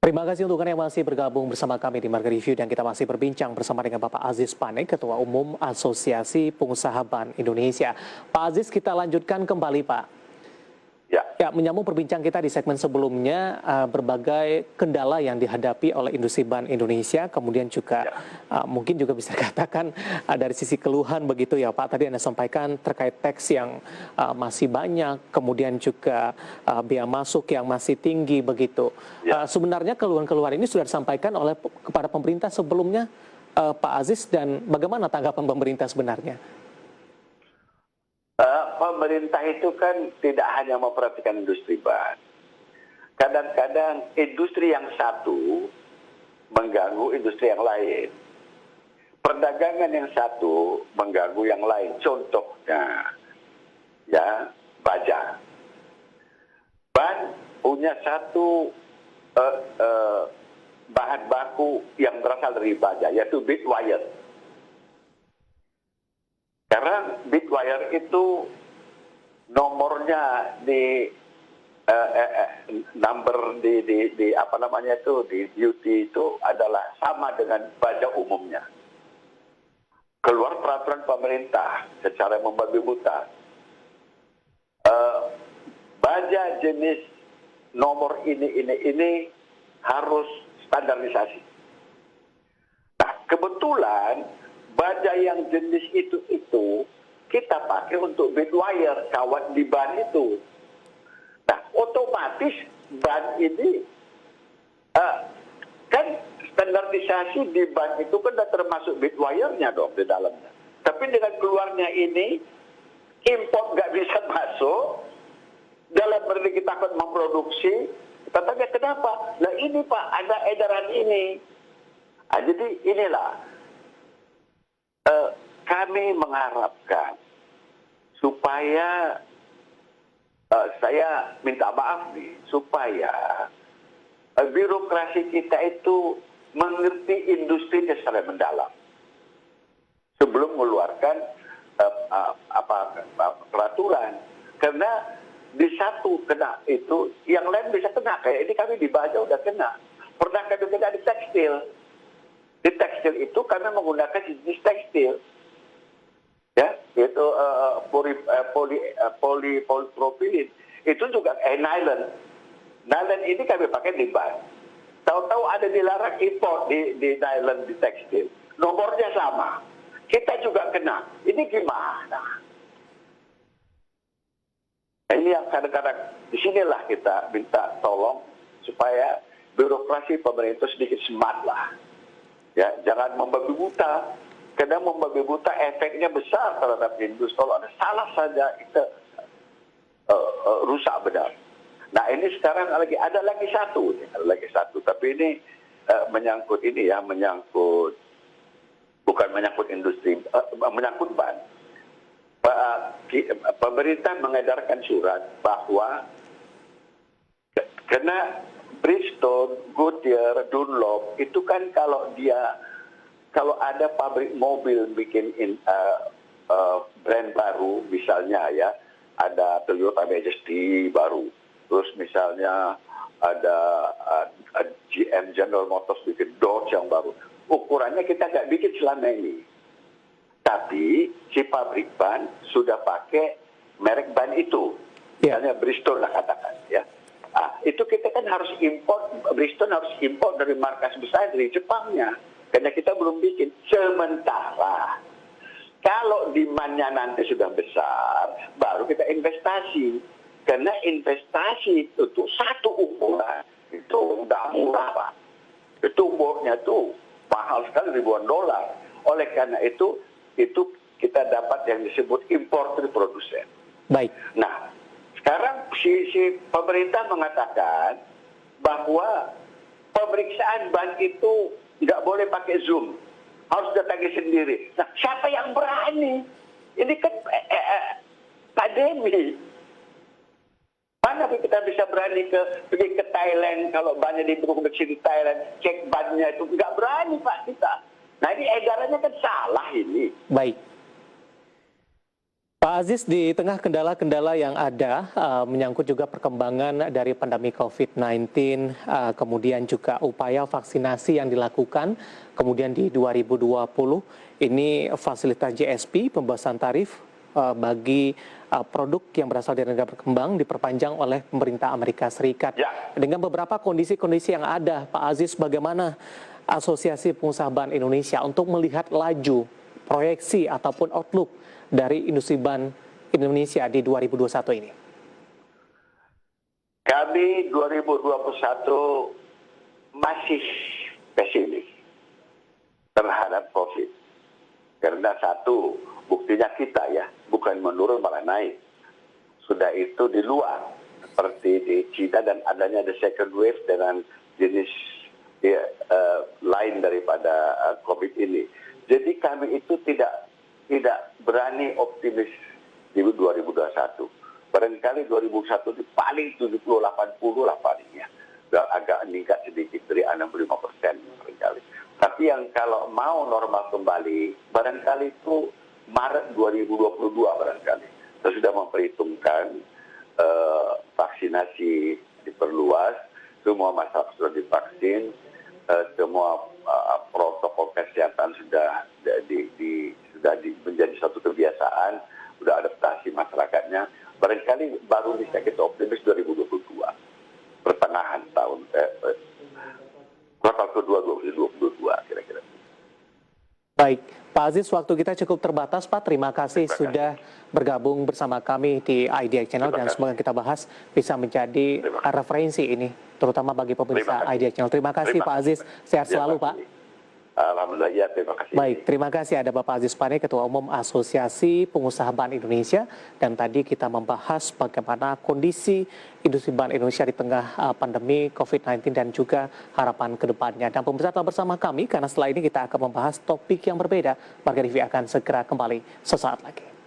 Terima kasih untuk Anda yang masih bergabung bersama kami di Market Review dan kita masih berbincang bersama dengan Bapak Aziz Panek, Ketua Umum Asosiasi Pengusaha Ban Indonesia. Pak Aziz, kita lanjutkan kembali, Pak. Ya, menyambung perbincangan kita di segmen sebelumnya, berbagai kendala yang dihadapi oleh industri ban Indonesia, kemudian juga mungkin juga bisa dikatakan dari sisi keluhan begitu ya Pak. Tadi Anda sampaikan terkait teks yang masih banyak, kemudian juga biaya masuk yang masih tinggi begitu. Sebenarnya keluhan-keluhan ini sudah disampaikan oleh kepada pemerintah sebelumnya, Pak Aziz, dan bagaimana tanggapan pemerintah sebenarnya? Pemerintah itu kan tidak hanya memperhatikan industri ban. Kadang-kadang industri yang satu mengganggu industri yang lain. Perdagangan yang satu mengganggu yang lain. Contohnya, ya, baja. Ban punya satu bahan baku yang berasal dari baja, yaitu bead wire. Karena bead wire itu nomornya di number di apa namanya itu di duty itu adalah sama dengan baja umumnya. Keluar peraturan pemerintah secara membabi buta. Baja jenis nomor ini harus standarisasi. Nah, kebetulan baja yang jenis itu kita pakai untuk bead wire, kawat di ban itu. Nah, otomatis ban ini kan standarisasi di ban itu kan sudah termasuk bead wire-nya dong di dalamnya. Tapi dengan keluarnya ini, import nggak bisa masuk, dalam berarti kita akan memproduksi, kita tanya kenapa? Nah ini Pak, ada edaran ini. Nah, jadi inilah, kami mengharapkan supaya saya minta maaf nih, supaya birokrasi kita itu mengerti industri secara mendalam sebelum mengeluarkan peraturan. Karena di satu kena itu, yang lain bisa kena. Kayak ini kami di baja udah kena. Pernah kami kena di tekstil. Di tekstil itu kami menggunakan jenis tekstil, ya, yaitu polipropilin. Itu juga nylon. Nylon ini kami pakai di ban. Tahu-tahu ada dilarang impor di nylon di tekstil. Nomornya sama. Kita juga kena. Ini gimana? Ini yang kadang-kadang disinilah kita minta tolong supaya birokrasi pemerintah sedikit smart lah. Ya, jangan membabi buta. Karena membabi buta efeknya besar terhadap industri. Kalau ada salah saja kita rusak benar. Nah ini sekarang ada lagi satu. Tapi ini menyangkut ini ya, bukan menyangkut industri, menyangkut ban. Pemerintah mengedarkan surat bahwa karena Bridgestone, Goodyear, Dunlop itu kan kalau ada pabrik mobil bikin brand baru, misalnya ya ada Toyota Majesty baru, terus misalnya ada GM General Motors bikin Dodge yang baru, ukurannya kita nggak bikin selama ini. Tapi si pabrik ban sudah pakai merek ban itu, misalnya Bridgestone lah katakan ya. Itu kita kan harus import, Bridgestone harus import dari markas besar dari Jepangnya, karena kita belum bikin. Sementara kalau demand-nya nanti sudah besar, baru kita investasi. Karena investasi itu satu ukuran itu udah murah Pak. Itu umurnya tuh mahal sekali, ribuan dolar. Oleh karena itu kita dapat yang disebut importer produsen. Baik. Nah, sekarang si pemerintah mengatakan bahwa pemeriksaan ban itu nggak boleh pakai Zoom, harus datangi sendiri. Nah, siapa yang berani? Ini kan pandemi. Mana kita bisa berani pergi ke Thailand, kalau bannya diproduksi di Thailand, cek bannya itu nggak berani Pak kita. Nah ini edarannya kan salah ini. Baik. Pak Pak Aziz, di tengah kendala-kendala yang ada, menyangkut juga perkembangan dari pandemi COVID-19, kemudian juga upaya vaksinasi yang dilakukan, kemudian di 2020 ini fasilitas GSP, pembahasan tarif bagi produk yang berasal dari negara berkembang diperpanjang oleh pemerintah Amerika Serikat. Ya. Dengan beberapa kondisi-kondisi yang ada, Pak Aziz, bagaimana Asosiasi Pengusaha Ban Indonesia untuk melihat laju, proyeksi ataupun outlook dari industri ban Indonesia di 2021 ini? Kami 2021 masih pesimis terhadap COVID. Karena satu, buktinya kita ya, bukan menurun malah naik. Sudah itu di luar, seperti di China dan adanya the second wave dengan jenis lain daripada COVID ini. Jadi kami itu tidak berani optimis di 2021. Barangkali 2021 itu paling 70-80 lah palingnya. Agak meningkat sedikit dari 65% barangkali. Tapi yang kalau mau normal kembali, barangkali itu Maret 2022 barangkali. Kita sudah memperhitungkan vaksinasi diperluas, semua masyarakat sudah divaksin, semua protokol kesehatan sudah menjadi satu kebiasaan, sudah adaptasi masyarakatnya. Barangkali baru bisa kita optimis 2022, pertengahan tahun, kuartal kedua 2022 kira-kira. Baik, Pak Aziz, waktu kita cukup terbatas, Pak. Terima kasih sudah bergabung bersama kami di IDX Channel dan semoga kita bahas bisa menjadi referensi ini, terutama bagi pemirsa IDX Channel. Terima kasih, Pak Aziz. Sehat selalu, Pak. Alhamdulillah, ya, terima kasih. Baik, terima kasih. Ada Bapak Aziz Pane, Ketua Umum Asosiasi Pengusaha Ban Indonesia. Dan tadi kita membahas bagaimana kondisi industri ban Indonesia di tengah pandemi COVID-19 dan juga harapan ke depannya. Dan pemirsa telah bersama kami, karena setelah ini kita akan membahas topik yang berbeda. Marga TV akan segera kembali sesaat lagi.